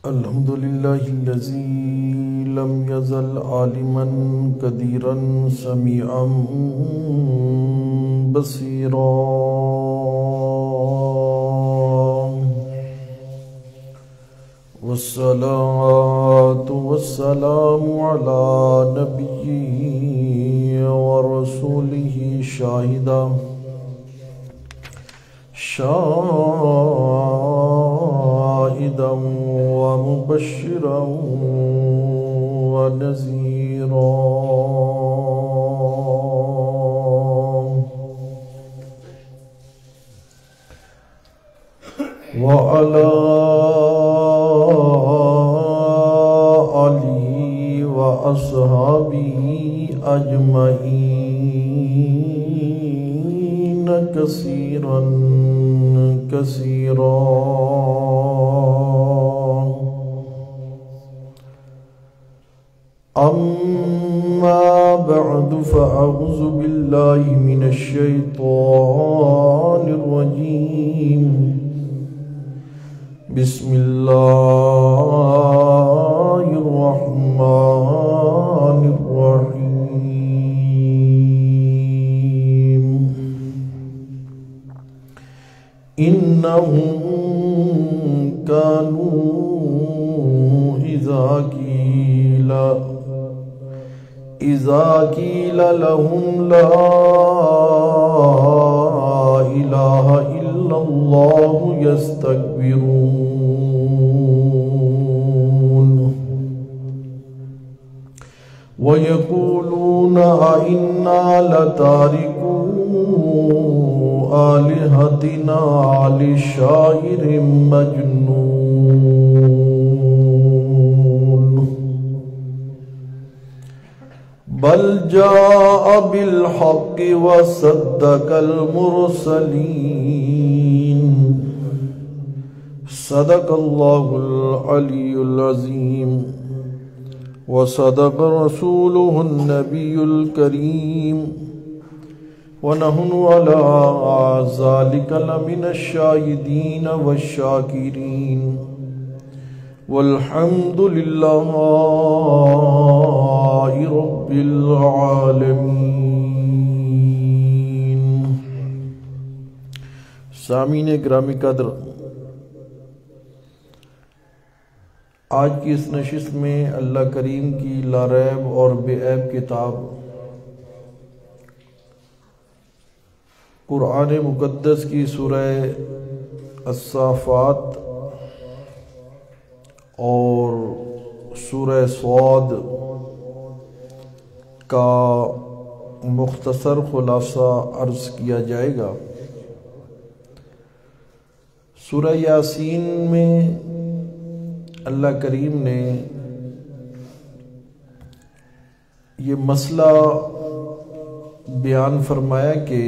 الحمد لله الذي لم يزل عالما قديرا سميعا بصيرا والصلاة والسلام على نبيه ورسوله شاهدا ومبشرا ونذيرا وعلى آله وأصحابه أجمعين كثيرا أما بعد فأعوذ بالله من الشيطان الرجيم بسم الله الرحمن الرحيم إنهم كانوا إذا قيل لهم لا إله إلا الله يستكبرون ويقولون أئنا لتاركو آلهتنا لشاعر مجنون بل جاء بالحق وصدق المرسلين صدق الله العلي العظيم وصدق رسوله النبي الكريم ونحن على ذلك لمن الشاهدين والشاكرين والحمد لله رب العالمین۔ سامعین گرامی قدر، آج کی اس نشست میں اللہ کریم کی لاریب اور بے عیب کتاب قرآن مقدس کی سورہ الصافات اور سورہ صاد کا مختصر خلاصہ عرض کیا جائے گا۔ سورہ یاسین میں اللہ کریم نے یہ مسئلہ بیان فرمایا کہ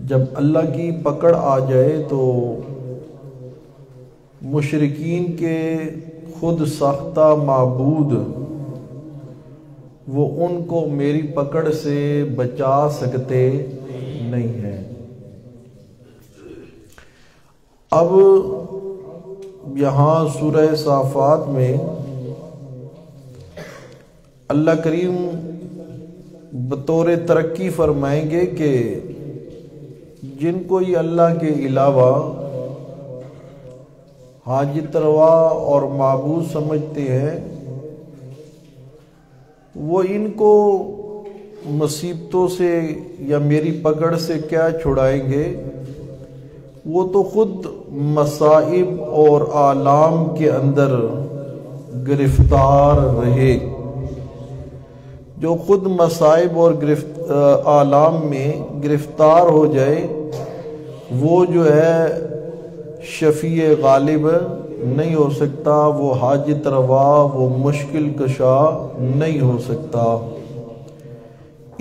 جب اللہ کی پکڑ آ جائے تو مشرکین کے خود ساختہ معبود وہ ان کو میری پکڑ سے بچا سکتے نہیں ہیں۔ اب یہاں سورہ صافات میں اللہ کریم بطور ترقی فرمائیں گے کہ جن کو یہ اللہ کے علاوہ حاجت روا اور معبود سمجھتے ہیں وہ ان کو مصیبتوں سے یا میری پکڑ سے کیا چھڑائیں گے، وہ تو خود مصائب اور آلام کے اندر گرفتار رہے۔ جو خود مصائب اور آلام میں گرفتار ہو جائے وہ جو ہے شفیع غالب نہیں ہو سکتا، وہ حاجت روا، وہ مشکل کشا نہیں ہو سکتا۔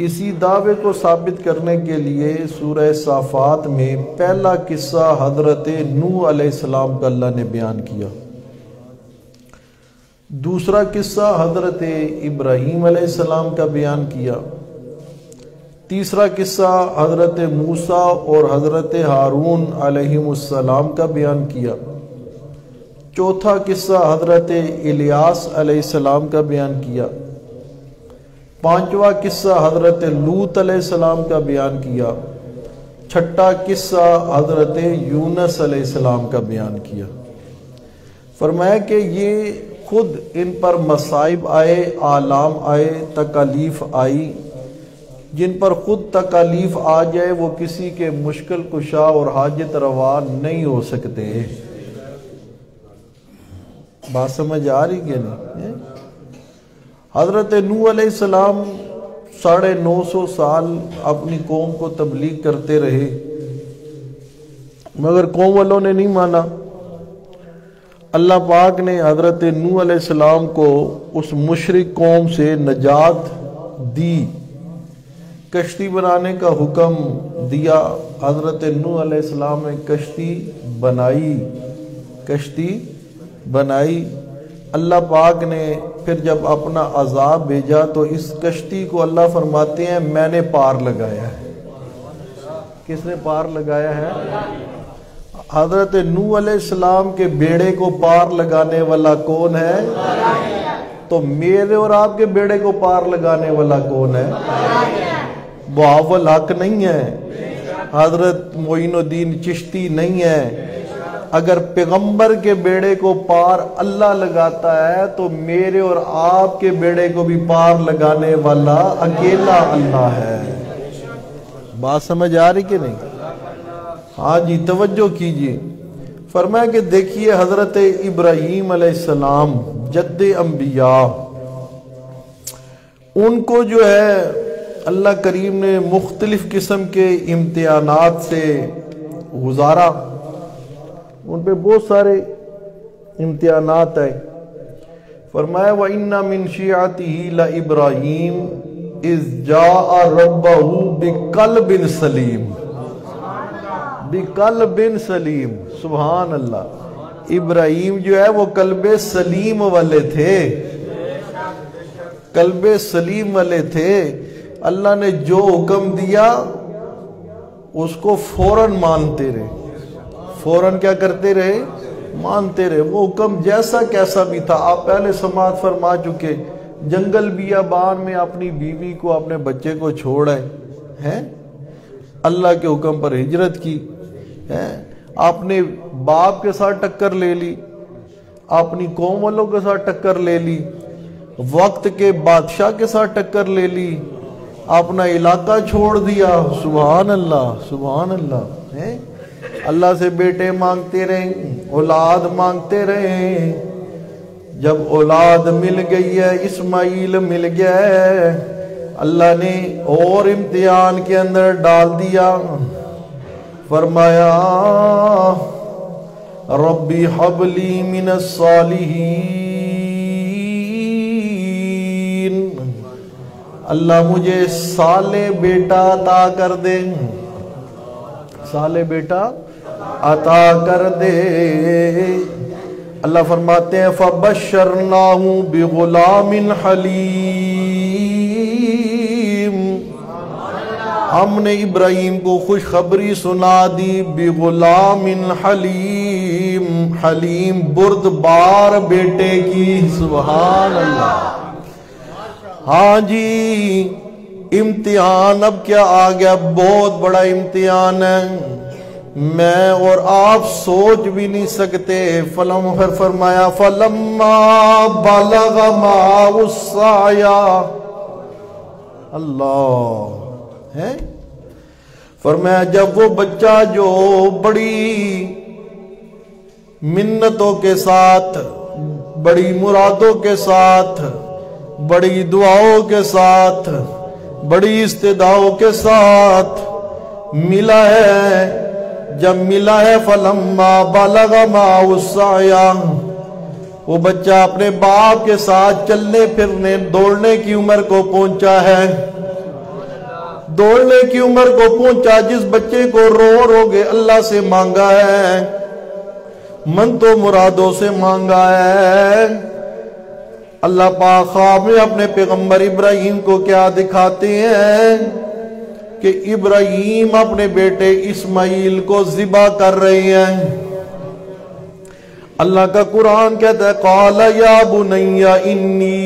اسی دعوے کو ثابت کرنے کے لیے سورہ صافات میں پہلا قصہ حضرت نوح علیہ السلام کا اللہ نے بیان کیا، دوسرا قصہ حضرت ابراہیم علیہ السلام کا بیان کیا، تیسرا قصہ حضرت موسیٰ اور حضرت ہارون علیہم السلام کا بیان کیا، چوتھا قصہ حضرت الیاس علیہ السلام کا بیان کیا، پانچواں قصہ حضرت لوط علیہ السلام کا بیان کیا، چھٹا قصہ حضرت یونس علیہ السلام کا بیان کیا۔ فرمایا کہ یہ خود ان پر مصائب آئے، آلام آئے، تکالیف آئی، جن پر خود تکالیف آ جائے وہ کسی کے مشکل کشا اور حاجت روا نہیں ہو سکتے۔ بات سمجھ آ رہی کہ نہیں؟ حضرت نوح علیہ السلام 950 سال اپنی قوم کو تبلیغ کرتے رہے، مگر قوم والوں نے نہیں مانا۔ اللہ پاک نے حضرت نوح علیہ السلام کو اس مشرک قوم سے نجات دی، کشتی بنانے کا حکم دیا۔ حضرت نوح علیہ السلام نے کشتی بنائی۔ اللہ پاک نے پھر جب اپنا عذاب بھیجا تو اس کشتی کو اللہ فرماتے ہیں میں نے پار لگایا ہے۔ کس نے پار لگایا ہے؟ حضرت نوح علیہ السلام کے بیڑے کو پار لگانے والا کون ہے؟ تو میرے اور آپ کے بیڑے کو پار لگانے والا کون ہے؟ بہاول حق نہیں ہے، حضرت معین الدین چشتی نہیں ہے۔ اگر پیغمبر کے بیڑے کو پار اللہ لگاتا ہے تو میرے اور آپ کے بیڑے کو بھی پار لگانے والا اکیلا اللہ ہے۔ بات سمجھ آ رہی کہ نہیں؟ ہاں جی، توجہ کیجئے۔ فرمایا کہ دیکھیے حضرت ابراہیم علیہ السلام جد انبیاء، ان کو جو ہے اللہ کریم نے مختلف قسم کے امتحانات سے گزارا، ان پہ بہت سارے امتحانات آئے۔ فرمایا وَإِنَّ مِن شِيعَتِهِ لَإِبْرَاهِيمَ إِذْ جَاءَ رَبَّهُ بِقَلْبٍ سَلِيمٍ، بِقَلْبٍ سلیم۔ سبحان اللہ، ابراہیم جو ہے وہ قلب سلیم والے تھے، قلب سلیم والے تھے۔ اللہ نے جو حکم دیا اس کو فوراً مانتے رہے، فوراً کیا کرتے رہے؟ مانتے رہے۔ وہ حکم جیسا کیسا بھی تھا، آپ پہلے سماعت فرما چکے، جنگل بیابان میں اپنی بیوی کو اپنے بچے کو چھوڑ آئے ہیں، اللہ کے حکم پر ہجرت کی ہے، اپنے باپ کے ساتھ ٹکر لے لی، اپنی قوم والوں کے ساتھ ٹکر لے لی، وقت کے بادشاہ کے ساتھ ٹکر لے لی، اپنا علاقہ چھوڑ دیا۔ سبحان اللہ، سبحان اللہ ہے۔ اللہ سے بیٹے مانگتے رہے، اولاد مانگتے رہے، جب اولاد مل گئی ہے، اسماعیل مل گیا ہے، اللہ نے اور امتحان کے اندر ڈال دیا۔ فرمایا ربی حب لی من الصالحین، اللہ مجھے صالح بیٹا عطا کر دے، صالح بیٹا عطا کر دے۔ اللہ فرماتے ہیں فَبَشَّرْنَاهُ بِغُلَامٍ حَلِيمٍ، ہم نے ابراہیم کو خوشخبری سنا دی، بِغُلَامٍ حَلِيمٍ، حلیم بردبار بیٹے کی۔ سبحان اللہ۔ ہاں جی، امتحان اب کیا آ گیا، بہت بڑا امتحان ہے، میں اور آپ سوچ بھی نہیں سکتے۔ پھر فرمایا فَلَمَّا بَلَغَ مَعَهُ السَّعْيَ، اللہ ہے۔ فرمایا جب وہ بچہ جو بڑی منتوں کے ساتھ، بڑی مرادوں کے ساتھ، بڑی دعاؤں کے ساتھ، بڑی استدعاؤں کے ساتھ ملا ہے، جب ملا ہے فَلَمَّا بَلَغَ مَعَهُ السَّعْيَ، وہ بچہ اپنے باپ کے ساتھ چلنے پھرنے دوڑنے کی عمر کو پہنچا ہے، دوڑنے کی عمر کو پہنچا، جس بچے کو رو کے اللہ سے مانگا ہے، منتوں مرادوں سے مانگا ہے، اللہ پاک خواب میں اپنے پیغمبر ابراہیم کو کیا دکھاتے ہیں کہ ابراہیم اپنے بیٹے اسماعیل کو ذبح کر رہے ہیں۔ اللہ کا قرآن کہتا ہے قال یا بنی انی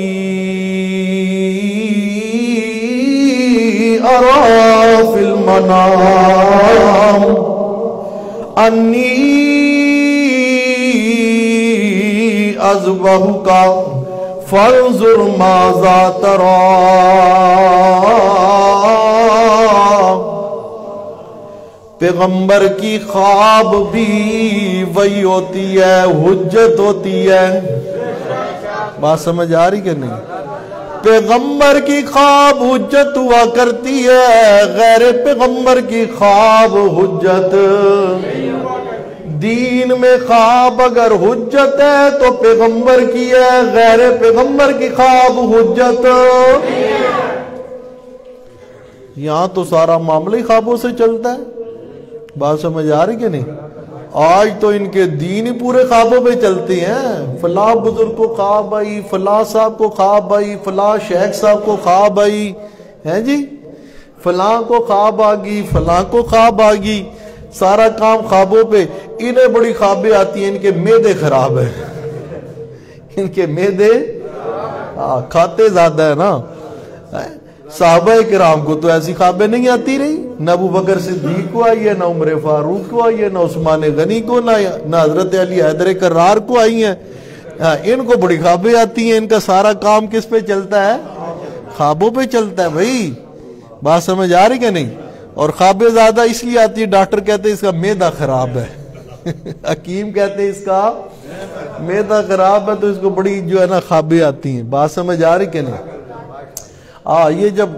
ارا فی المنام انی اذبحک فانظر ماذا تری. پیغمبر کی خواب بھی وہی ہوتی ہے، حجت ہوتی ہے. بات سمجھ آ رہی کہ نہیں؟ پیغمبر کی خواب حجت ہوا کرتی ہے، غیر پیغمبر کی خواب حجت. دین میں خواب اگر حجت ہے تو پیغمبر کی ہے، غیر پیغمبر کی خواب حجت. یہاں تو سارا معاملہ ہی خوابوں سے چلتا ہے. بات سمجھ آ رہی کہ نہیں؟ آج تو ان کے دین ہی پورے خوابوں پہ چلتے ہیں. فلاں بزرگ کو خواب آئی، فلاں صاحب کو خواب آئی، فلاں شیخ صاحب کو خواب آئی ہے جی، فلاں کو خواب آ گئی، فلاں کو خواب آ گئی. سارا کام خوابوں پہ. انہیں بڑی خوابیں آتی ہیں، ان کے معدے خراب ہیں. ان کے معدے کھاتے زیادہ ہے نا. صحابہ کرام کو تو ایسی خوابیں نہیں آتی رہی. نہ ابو بکر صدیق کو آئی ہے، نہ عمر فاروق کو آئی ہے، نہ عثمان غنی کو، نہ حضرت علی حیدر کرار کو آئی ہیں. ان کو بڑی خوابیں آتی ہیں. ان کا سارا کام کس پہ چلتا ہے؟ خوابوں پہ چلتا ہے بھائی. بات سمجھ آ رہی کہ نہیں؟ اور خوابیں زیادہ اس لیے آتی ہے، ڈاکٹر کہتے ہیں اس کا معدہ خراب ہے، حکیم کہتے ہیں اس کا معدہ خراب ہے، تو اس کو بڑی جو ہے نا خوابیں آتی ہیں. بات سمجھ آ رہی کہ نہیں؟ یہ جب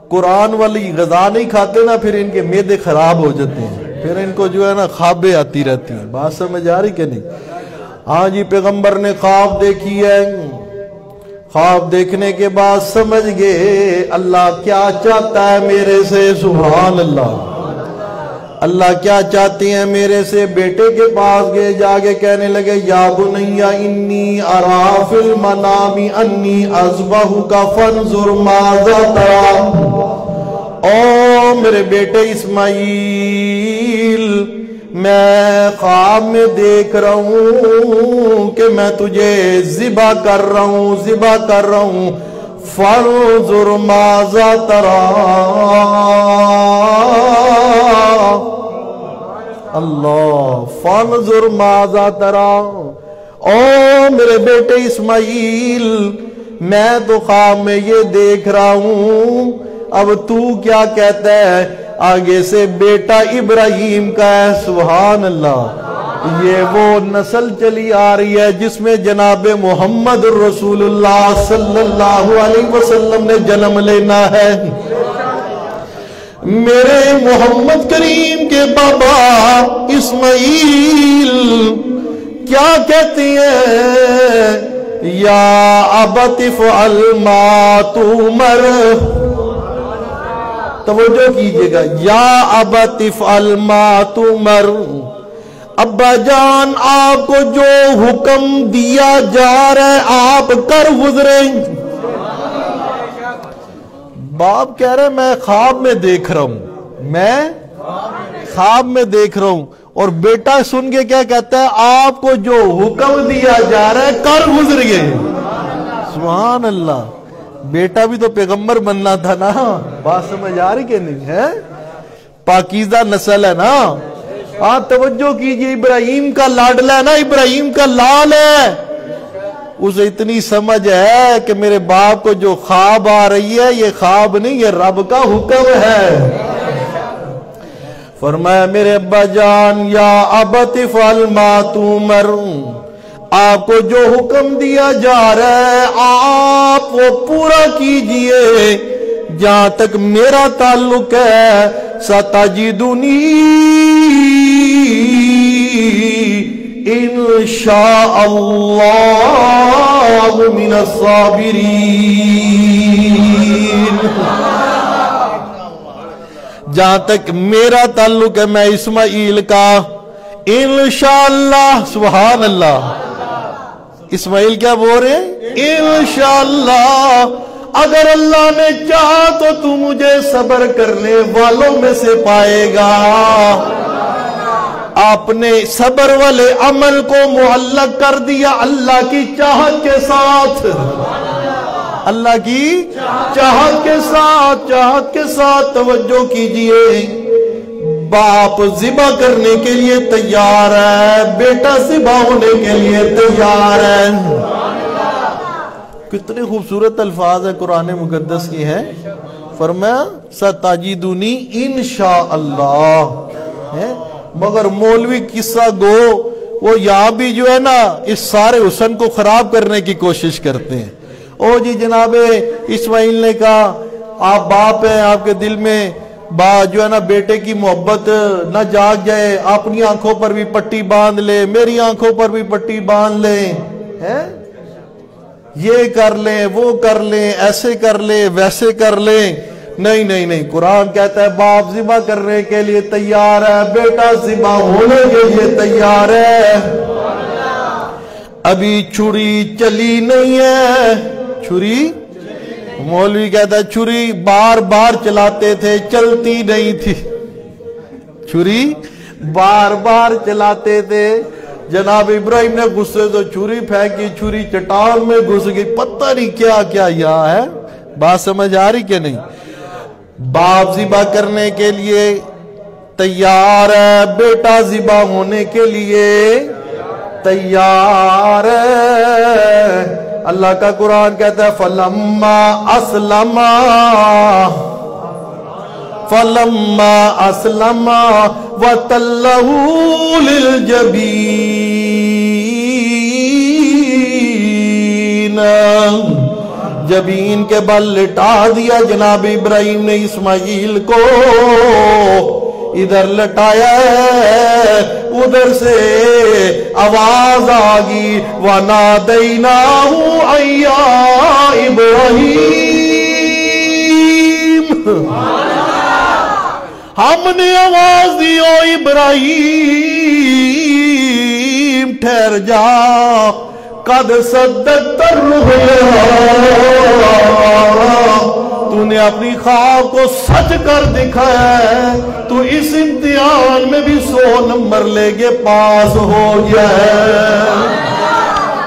قرآن والی غذا نہیں کھاتے نا، پھر ان کے معدے خراب ہو جاتے ہیں، پھر ان کو جو ہے نا خوابیں آتی رہتی ہیں. بات سمجھ آ رہی کہ نہیں؟ جی پیغمبر نے خواب دیکھی ہے. خواب دیکھنے کے بعد سمجھ گئے اللہ کیا چاہتا ہے میرے سے. سبحان اللہ. اللہ کیا چاہتے ہیں میرے سے. بیٹے کے پاس گئے، جاگے کہنے لگے یا بنی انی ارا فی المنام انی اذبحک فانظر ماذا تری. او میرے بیٹے اسماعیل، میں خواب میں دیکھ رہا ہوں کہ میں تجھے ذبح کر رہا ہوں. فانظر ماذا تری. اللہ. فانظر ماذا تری. او میرے بیٹے اسماعیل، میں تو خواب میں یہ دیکھ رہا ہوں، اب تو کیا کہتا ہے؟ آگے سے بیٹا ابراہیم کا ہے. سبحان اللہ. یہ وہ نسل چلی آ رہی ہے جس میں جناب محمد رسول اللہ صلی اللہ علیہ وسلم نے جنم لینا ہے. میرے محمد کریم کے بابا اسماعیل کیا کہتے ہیں؟ یا ابت افعل ما تؤمر. توجہ کیجئے گا. یا ابت افعل ما تؤمر. ابا جان آپ کو جو حکم دیا جا رہا ہے آپ کر گزرے. باپ کہہ رہے میں خواب میں دیکھ رہا ہوں، میں خواب میں دیکھ رہا ہوں. اور بیٹا سن کے کیا کہتا ہے؟ آپ کو جو حکم دیا جا رہا ہے کر گزریے. سبحان اللہ. بیٹا بھی تو پیغمبر بننا تھا نا. بات سمجھ آ رہی کہ نہیں ہے؟ پاکیزہ نسل ہے نا. توجہ کیجئے. ابراہیم کا لاڈلا ہے نا، ابراہیم کا لال ہے. اسے اتنی سمجھ ہے کہ میرے باپ کو جو خواب آ رہی ہے یہ خواب نہیں، یہ رب کا حکم ہے. فرمایا میرے ابا جان یا ابت افعل ما تؤمر، آپ کو جو حکم دیا جا رہا ہے آپ وہ پورا کیجئے. جہاں تک میرا تعلق ہے ستجدنی انشاء اللہ من الصابرین. جہاں تک میرا تعلق ہے میں اسماعیل کا انشاءاللہ. سبحان اللہ. اسماعیل کیا بول رہے ہیں؟ انشاءاللہ اگر اللہ نے چاہا تو تو مجھے صبر کرنے والوں میں سے پائے گا. آپ نے صبر والے عمل کو معلق کر دیا اللہ کی چاہت کے ساتھ، اللہ کی چاہت کے ساتھ توجہ کیجئے۔ باپ ذبح کرنے کے لیے تیار ہے، بیٹا ذبح ہونے کے لیے تیار ہے۔ کتنے خوبصورت الفاظ ہیں قرآن مقدس کی ہیں۔ فرمایا ستجدونی انشاءاللہ، مگر مولوی قصہ گو وہ یہاں بھی جو ہے نا اس سارے حسن کو خراب کرنے کی کوشش کرتے ہیں۔ او جی جناب اسماعیل نے کہا آپ باپ ہیں، آپ کے دل میں جو ہے نا بیٹے کی محبت نہ جاگ جائے، اپنی آنکھوں پر بھی پٹی باندھ لے، میری آنکھوں پر بھی پٹی باندھ لے، یہ کر لیں وہ کر لیں، ایسے کر لیں ویسے کر لیں۔ نہیں نہیں نہیں، قرآن کہتا ہے باپ ذبح کرنے کے لیے تیار ہے، بیٹا ذبح ہونے کے لیے تیار ہے۔ ابھی چھری چلی نہیں ہے، چھری مولوی کہتا ہے چھری بار بار چلاتے تھے چلتی نہیں تھی، چھری بار بار چلاتے تھے۔ جناب ابراہیم نے غصے سے چھری پھینکی، چھری چٹان میں گھس گئی، پتہ نہیں کیا کیا یہاں ہے۔ بات سمجھ آ رہی کہ نہیں؟ باپ ذبح کرنے کے لیے تیار ہے، بیٹا ذبح ہونے کے لیے تیار ہے۔ اللہ کا قرآن کہتا ہے فَلَمَّا أَسْلَمَا وَتَلَّهُ لِلْجَبِينِ، جبین کے بل لٹا دیا جناب ابراہیم نے اسماعیل کو، ادھر لٹایا ہے، ادھر سے آواز آگی وَنَادَيْنَاهُ أَن يَا إِبْرَاہِيمُ، ہم نے آواز دی او ابراہیم ٹھہر جا، قد صدقت الرؤیا، تو نے اپنی خواب کو سچ کر دکھایا ہے، تو اس امتحان میں بھی 100 نمبر لے کے پاس ہو گیا ہے۔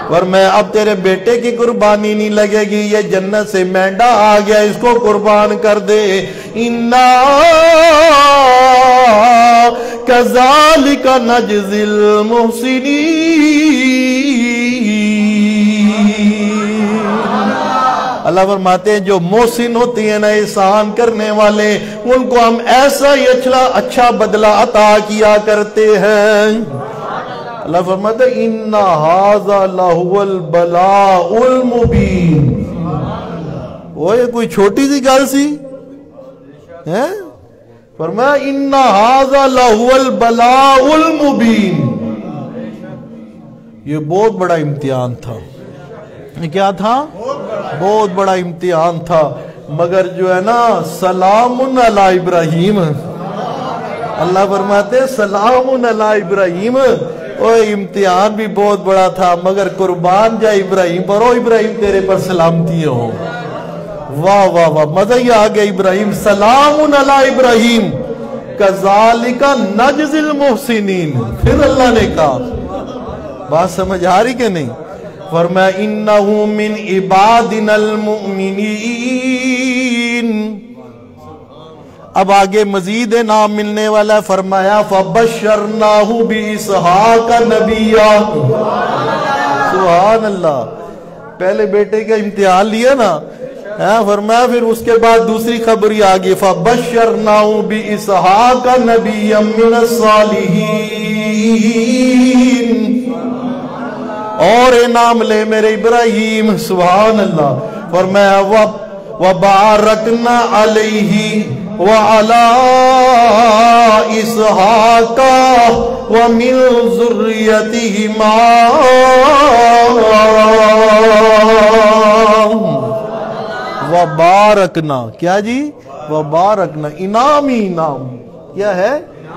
پر میں اب تیرے بیٹے کی قربانی نہیں لگے گی، یہ جنت سے مینڈا آ گیا، اس کو قربان کر دے۔ اِنَّا كَذَلِكَ نَجْزِي الْمُحْسِنِينَ، اللہ فرماتے ہیں جو محسن ہوتی ہیں نا، احسان کرنے والے، ان کو ہم ایسا ہی اچھا بدلہ عطا کیا کرتے ہیں۔ اللہ فرماتے ہیں اِنَّ هَذَا لَهُوَ الْبَلَاءُ الْمُبِينُ، وہ یہ کوئی چھوٹی سی گل سی ہے؟ فرمایا اِنَّ هَذَا لَهُوَ الْبَلَاءُ الْمُبِينُ، یہ بہت بڑا امتحان تھا۔ کیا تھا؟ بہت بڑا امتحان تھا، مگر جو ہے نا سلام علی ابراہیم، اللہ فرماتے ہیں سلام علی ابراہیم، امتحان بھی بہت بڑا تھا مگر قربان جائے ابراہیم پر، ابراہیم تیرے پر سلامتی ہو۔ واہ واہ واہ، مزہ ہی آ گیا ابراہیم، سلام علی ابراہیم کذالک نجزی المحسنین۔ پھر اللہ نے کہا، بات سمجھ آ رہی کہ نہیں؟ فرمایا انہ من عبادنا المؤمنین، اب آگے مزید نام ملنے والا ہے۔ فرمایا فبشرناہ باسحاق نبیا، سبحان اللہ، پہلے بیٹے کا امتحان لیا نا، فرمایا پھر اس کے بعد دوسری خبری آگئی فبشرناہ باسحاق نبیا من الصالحین، اور انعام لے میرے ابراہیم، سبحان اللہ۔ فرمایا وبارکنا علیہ وعلی اسحاق ومن ذریتہما، وبارکنا، کیا جی؟ وبارکنا، انعام ہی انعام، کیا ہے؟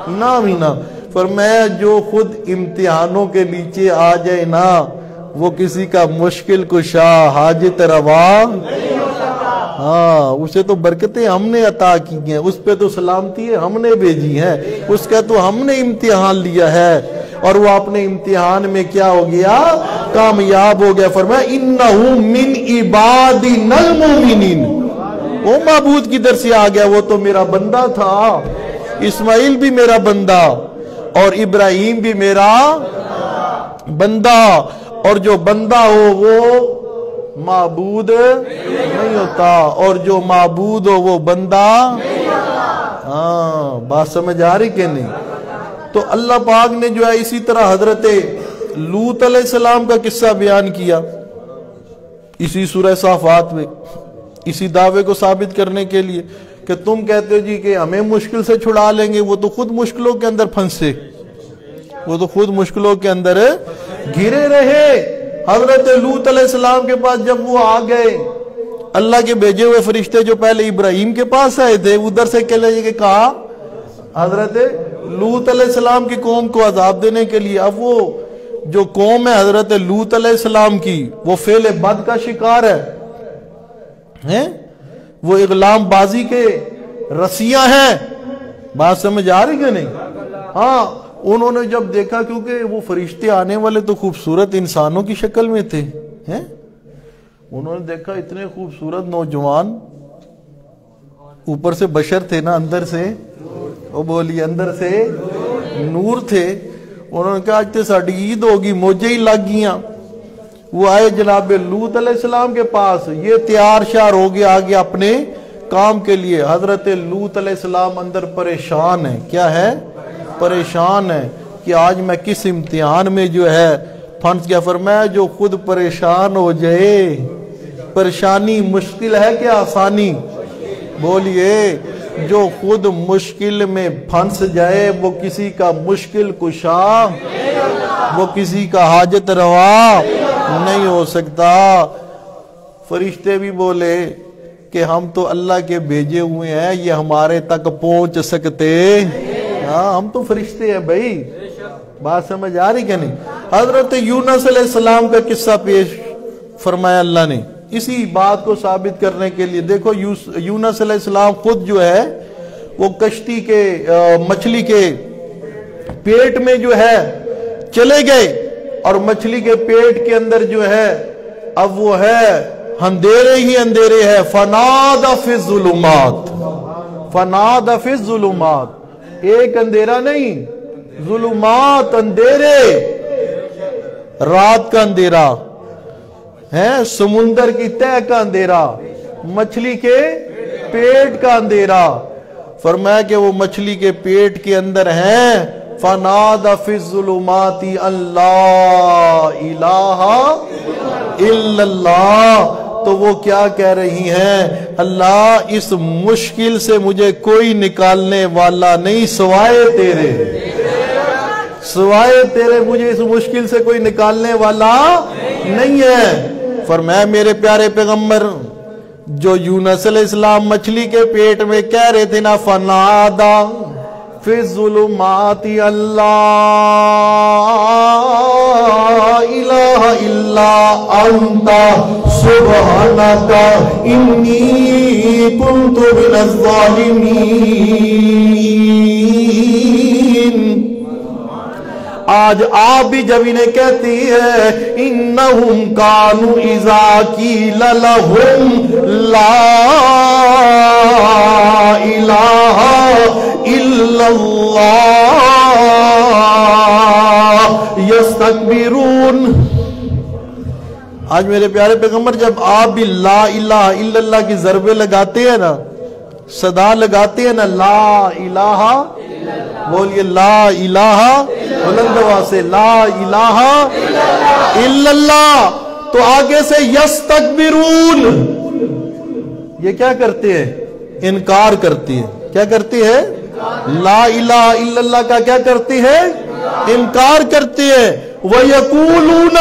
انعام ہی انعام۔ فرمایا جو خود امتحانوں کے نیچے آ جائے نا، وہ کسی کا مشکل کشا حاجت روا، ہاں اسے تو برکتیں ہم نے عطا کی ہیں، اس پہ تو سلامتی ہے ہم نے بھیجی ہیں، اس کا تو ہم نے امتحان لیا ہے اور وہ اپنے امتحان میں کیا ہو گیا؟ کامیاب ہو گیا۔ فرمایا انہو من عبادنا المؤمنین، وہ معبود کی در سے آ گیا، وہ تو میرا بندہ تھا، اسماعیل بھی میرا بندہ اور ابراہیم بھی میرا بندہ، اور جو بندہ ہو وہ معبود نہیں ہوتا، اور جو معبود ہو وہ بندہ۔ ہاں بات سمجھ آ رہی کہ نہیں؟ تو اللہ پاک نے جو ہے اسی طرح حضرت لوط علیہ السلام کا قصہ بیان کیا اسی سورہ صافات میں، اسی دعوے کو ثابت کرنے کے لیے کہ تم کہتے ہو جی کہ ہمیں مشکل سے چھڑا لیں گے، وہ تو خود مشکلوں کے اندر پھنسے، وہ تو خود مشکلوں کے اندر گھرے رہے۔ حضرت لوط علیہ السلام کے پاس جب وہ آ گئے، اللہ کے بھیجے ہوئے فرشتے جو پہلے ابراہیم کے پاس آئے تھے، ادھر سے کہا حضرت لوط علیہ السلام کی قوم کو عذاب دینے کے لیے۔ اب وہ جو قوم ہے حضرت لوط علیہ السلام کی، وہ فعل بد کا شکار ہے، وہ اغلام بازی کے رسیاں ہیں۔ بات سمجھ آ رہی کہ نہیں؟ ہاں انہوں نے جب دیکھا، کیونکہ وہ فرشتے آنے والے تو خوبصورت انسانوں کی شکل میں تھے، انہوں نے دیکھا اتنے خوبصورت نوجوان، اوپر سے بشر تھے نا، اندر سے وہ بولی اندر سے نور تھے۔ انہوں نے کہا آج تے ساڈی عید ہوگی، موجے ہی لگ گیاں۔ وہ آئے جناب لوط علیہ السلام کے پاس، یہ تیار شیار ہو گیا آگے اپنے کام کے لیے۔ حضرت لوط علیہ السلام اندر پریشان ہے، کیا ہے؟ پریشان ہے کہ آج میں کس امتحان میں جو ہے پھنس گیا۔ فرمایا جو خود پریشان ہو جائے، پریشانی مشکل ہے کہ آسانی؟ بولیے، جو خود مشکل میں پھنس جائے وہ کسی کا مشکل کشا، وہ کسی کا حاجت روا نہیں ہو سکتا۔ فرشتے بھی بولے کہ ہم تو اللہ کے بھیجے ہوئے ہیں، یہ ہمارے تک پہنچ سکتے؟ ہاں ہم تو فرشتے ہیں بھائی۔ بات سمجھ آ رہی کہ نہیں؟ حضرت یونس علیہ السلام کا قصہ پیش فرمایا اللہ نے اسی بات کو ثابت کرنے کے لیے۔ دیکھو یونس علیہ السلام خود جو ہے وہ کشتی کے مچھلی کے پیٹ میں جو ہے چلے گئے، اور مچھلی کے پیٹ کے اندر جو ہے اب وہ ہے اندھیرے ہی اندھیرے ہے۔ فنادى في الظلمات، فنادى في الظلمات، ایک اندھیرا نہیں، ظلمات اندھیرے، رات کا اندھیرا ہے، سمندر کی تہہ کا اندھیرا، مچھلی کے پیٹ کا اندھیرا۔ فرمایا کہ وہ مچھلی کے پیٹ کے اندر ہیں، فنادى في الظلمات ان لا الہ الا اللہ، تو وہ کیا کہہ رہی ہیں؟ اللہ اس مشکل سے مجھے کوئی نکالنے والا نہیں سوائے تیرے، سوائے تیرے مجھے اس مشکل سے کوئی نکالنے والا نہیں ہے۔ فرمایا میرے پیارے پیغمبر، جو یونس علیہ السلام مچھلی کے پیٹ میں کہہ رہے تھے نا، فنادا فی الظلمات اللہ الہ الا انت سبحانک انی کنت من الظالمین۔ آج آپ بھی جب انہیں کہتی ہے انہم کانوا اذا قیل لہم لا الہ الا اللہ یستکبرون۔ آج میرے پیارے پیغمبر جب آپ بھی لا الہ الا اللہ کی ضربے لگاتے ہیں نا، صدا لگاتے ہیں نا، لا الہ، بولیے لا الہ، بلند آواز سے لا الہ الا اللہ، تو آگے سے یستکبرون، یہ کیا کرتے ہیں؟ انکار کرتی ہے۔ کیا کرتی ہے؟ لا الہ الا اللہ کا کیا کرتی ہے؟ انکار کرتی ہے۔ وَيَقُولُونَ،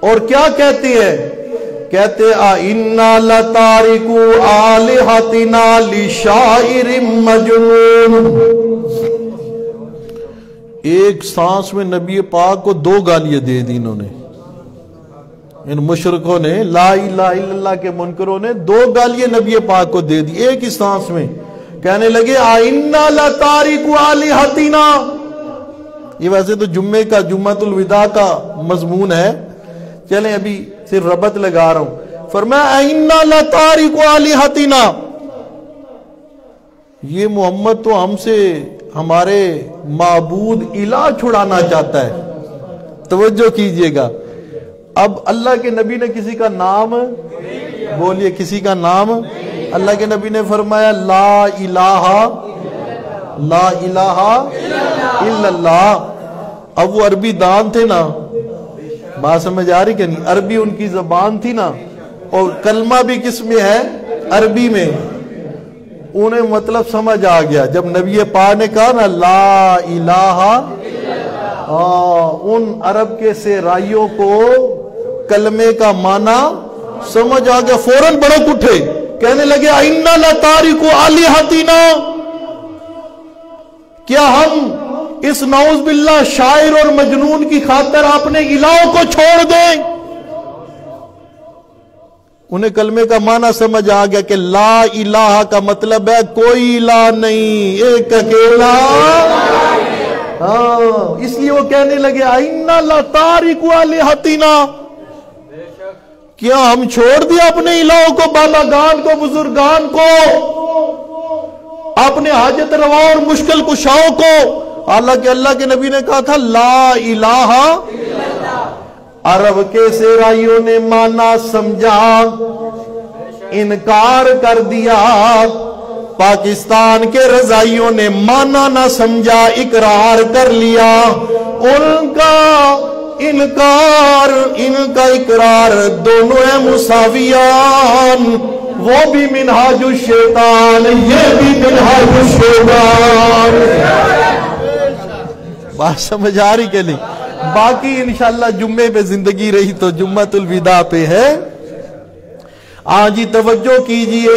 اور کیا کہتی ہے؟ کہتے اِنَّا لَتَارِكُوا آلِهَتِنَا لِشَاعِرٍ مَجْنُونٍ۔ ایک سانس میں نبی پاک کو 2 گالیاں دے دی انہوں نے۔ ان مشرکوں نے، لا الہ الا اللہ کے منکروں نے 2 گالیاں نبی پاک کو دے دی ایک ہی سانس میں. کہنے لگے آئنا لتارکو آلہتنا. یہ ویسے تو جمعے کا، جمعۃ الوداع کا مضمون ہے، چلیں ابھی صرف ربط لگا رہا ہوں. فرمایا آئنا لتارکو آلہتنا، یہ محمد تو ہم سے ہمارے معبود الہ چھڑانا چاہتا ہے. توجہ کیجئے گا، اب اللہ کے نبی نے کسی کا نام، بولیے کسی کا نام، اللہ کے نبی نے فرمایا لا الہ الا اللہ. اب وہ عربی دان تھے نا، بات سمجھ آ رہی کہ نہیں؟ عربی ان کی زبان تھی نا، اور کلمہ بھی کس میں ہے؟ عربی میں. انہیں مطلب سمجھ آ گیا جب نبی پاک نے کہا نا لا الہ، ان عرب کے سرائیوں کو کلمے کا معنی سمجھ آ گیا، فوراً بڑک اٹھے، کہنے لگے اِنَّا لَتَارِكُ آلِهَتِنَا، کیا ہم اس نعوذ باللہ شاعر اور مجنون کی خاطر اپنے الہوں کو چھوڑ دیں؟ انہیں کلمے کا معنی سمجھ آ گیا کہ لا الہ کا مطلب ہے کوئی الہ نہیں، ایک اکیلا. اس لیے وہ کہنے لگے اِنَّا لَتَارِكُ آلِهَتِنَا، کیا ہم چھوڑ دیا اپنے الہوں کو، بابا گان کو، بزرگان کو، اپنے حاجت روا اور مشکل کشاؤں کو؟ حالانکہ اللہ کے نبی نے کہا تھا لا الہ. عرب کے سرائیوں نے مانا سمجھا، انکار کر دیا. پاکستان کے رضائیوں نے مانا نہ سمجھا، اقرار کر لیا. ان کا انکار، ان کا اقرار دونوں ہیں مساویان. وہ بھی منہاج الشیطان، یہ بھی منہاج الشیطان. بات سمجھ آ رہی کہ نہیں؟ باقی انشاءاللہ جمعے پہ زندگی رہی تو جمعۃ الوداع پہ ہے. آج ہی توجہ کیجئے.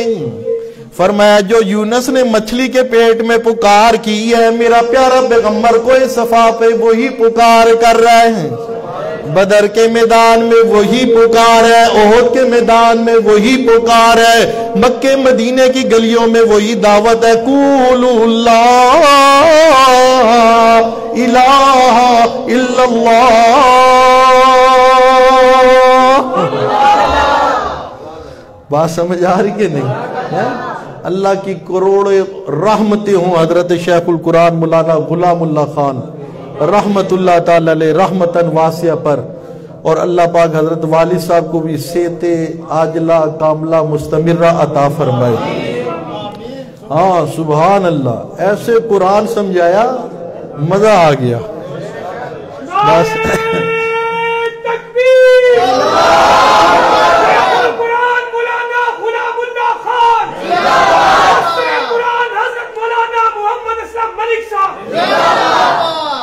فرمایا جو یونس نے مچھلی کے پیٹ میں پکار کی ہے، میرا پیارا پیغمبر کوئی صفا پہ وہی پکار کر رہے ہیں. بدر کے میدان میں وہی پکار ہے، احد کے میدان میں وہی پکار ہے، مکے مدینے کی گلیوں میں وہی دعوت ہے. قولوا لا الہ الا اللہ. بات سمجھ آ رہی کہ نہیں؟ اللہ کی کروڑ رحمتیں ہوں حضرت شیخ القرآن مولانا غلام اللہ خان رحمت اللہ تعالی علیہ رحمتاً واسعہ پر، اور اللہ پاک حضرت والد صاحب کو بھی صحت عاجلہ کاملہ مستمرہ عطا فرمائے. ہاں سبحان اللہ، ایسے قرآن سمجھایا مزہ آ گیا. بس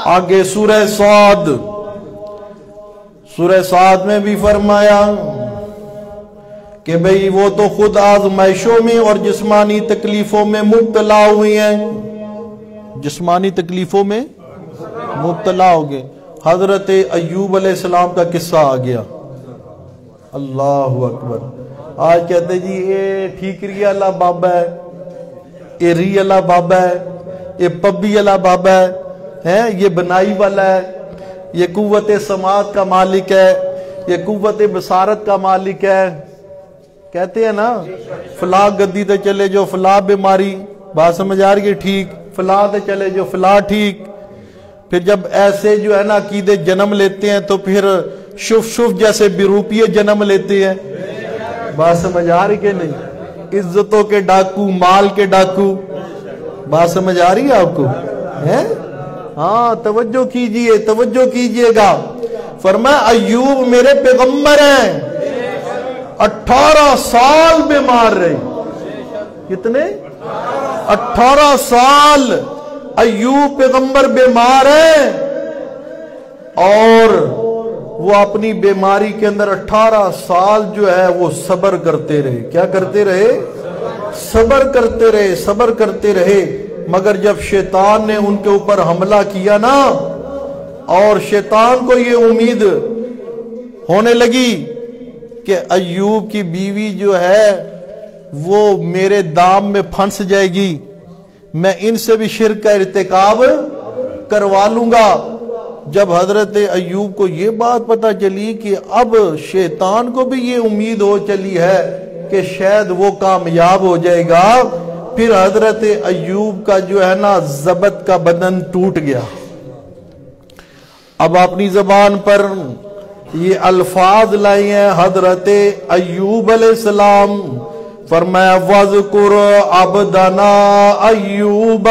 آگے سورہ صاد، سورہ صاد میں بھی فرمایا کہ بھئی وہ تو خود آزمائشوں میں اور جسمانی تکلیفوں میں مبتلا ہوئی ہیں، جسمانی تکلیفوں میں مبتلا ہو گئے. حضرت ایوب علیہ السلام کا قصہ آ گیا. اللہ اکبر. آج کہتے جی یہ ٹھیکری والا بابا ہے، یہ ری والا بابا ہے، یہ پبی والا بابا ہے، یہ بنائی والا ہے، یہ قوت سماعت کا مالک ہے، یہ قوت بصارت کا مالک ہے. کہتے ہیں نا فلاں گدی تے چلے جو فلاں بیماری، بات سمجھ آ رہی ہے ٹھیک، فلاں تے چلے جو فلاں ٹھیک. پھر جب ایسے جو ہے نا عقیدے جنم لیتے ہیں تو پھر شف جیسے بیروپیے جنم لیتے ہیں. بات سمجھ آ رہی کہ نہیں؟ عزتوں کے ڈاکو، مال کے ڈاکو. بات سمجھ آ رہی ہے آپ کو؟ ہاں توجہ کیجئے، توجہ کیجئے گا. فرمایا ایوب میرے پیغمبر ہیں، 18 سال بیمار رہے. کتنے؟ 18 سال ایوب پیغمبر بیمار ہیں، اور وہ اپنی بیماری کے اندر 18 سال جو ہے وہ صبر کرتے رہے. کیا کرتے رہے؟ صبر کرتے رہے، صبر کرتے رہے. مگر جب شیطان نے ان کے اوپر حملہ کیا نا، اور شیطان کو یہ امید ہونے لگی کہ ایوب کی بیوی جو ہے وہ میرے دام میں پھنس جائے گی، میں ان سے بھی شرک کا ارتکاب کروا لوں گا۔ جب حضرت ایوب کو یہ بات پتہ چلی کہ اب شیطان کو بھی یہ امید ہو چلی ہے کہ شاید وہ کامیاب ہو جائے گا، پھر حضرت ایوب کا جو ہے نا ضبط کا بدن ٹوٹ گیا۔ اب اپنی زبان پر یہ الفاظ لائے ہیں حضرت ایوب علیہ السلام، فرمایا وَاذْكُرْ عَبْدَنَا أَيُّوبَ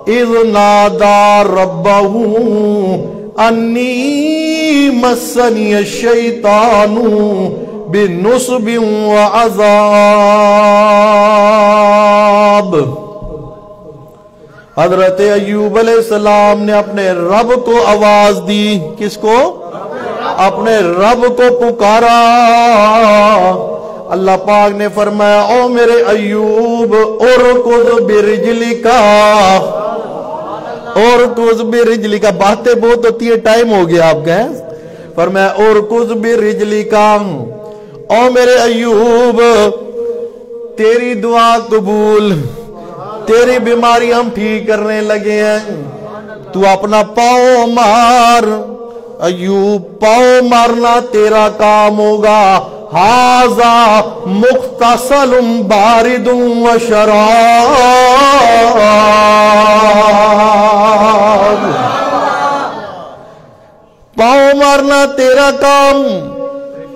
إِذْ نَادَى رَبَّهُ أَنِّي مَسَّنِيَ الشَّيْطَانُ بِنُصْبٍ وَعَذَابٍ۔ حضرت ایوب علیہ السلام نے اپنے رب کو آواز دی، کس کو؟ اپنے رب کو پکارا۔ اللہ پاک نے فرمایا او میرے ایوب ارکض برجلکا، ارکض برجلکا، باتیں بہت ہوتی ہے، ٹائم ہو گیا آپ کا، فرمایا ارکض برجلکا، او میرے ایوب تیری دعا قبول، تیری بیماری ہم ٹھیک کرنے لگے ہیں، تو اپنا پاؤں مار۔ ایوب پاؤں مارنا تیرا کام ہوگا۔ ھذا مغتسل بارد وشراب، پاؤں مارنا تیرا کام،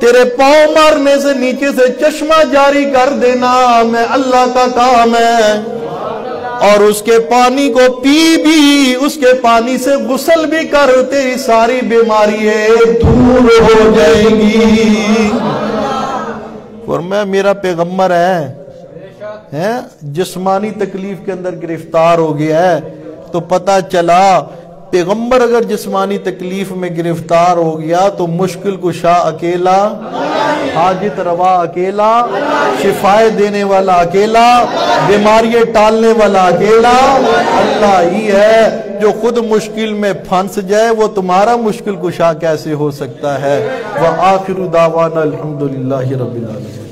تیرے پاؤں مارنے سے نیچے سے چشمہ جاری کر دینا میں اللہ کا کام ہے، اور اس کے پانی کو پی بھی، اس کے پانی سے غسل بھی کر، تیری ساری بیماریاں دور ہو جائیں گی۔ فرمایا میرا پیغمبر ہے جسمانی تکلیف کے اندر گرفتار ہو گیا ہے، تو پتہ چلا پیغمبر اگر جسمانی تکلیف میں گرفتار ہو گیا تو مشکل کشا اکیلا، حاجت روا اکیلا، شفائے دینے والا اکیلا، بیماریاں ٹالنے والا اکیلا اللہ ہی ہے۔ جو خود مشکل میں پھنس جائے وہ تمہارا مشکل کشا کیسے ہو سکتا ہے؟ وآخر دعوانا الحمدللہ رب العالمین۔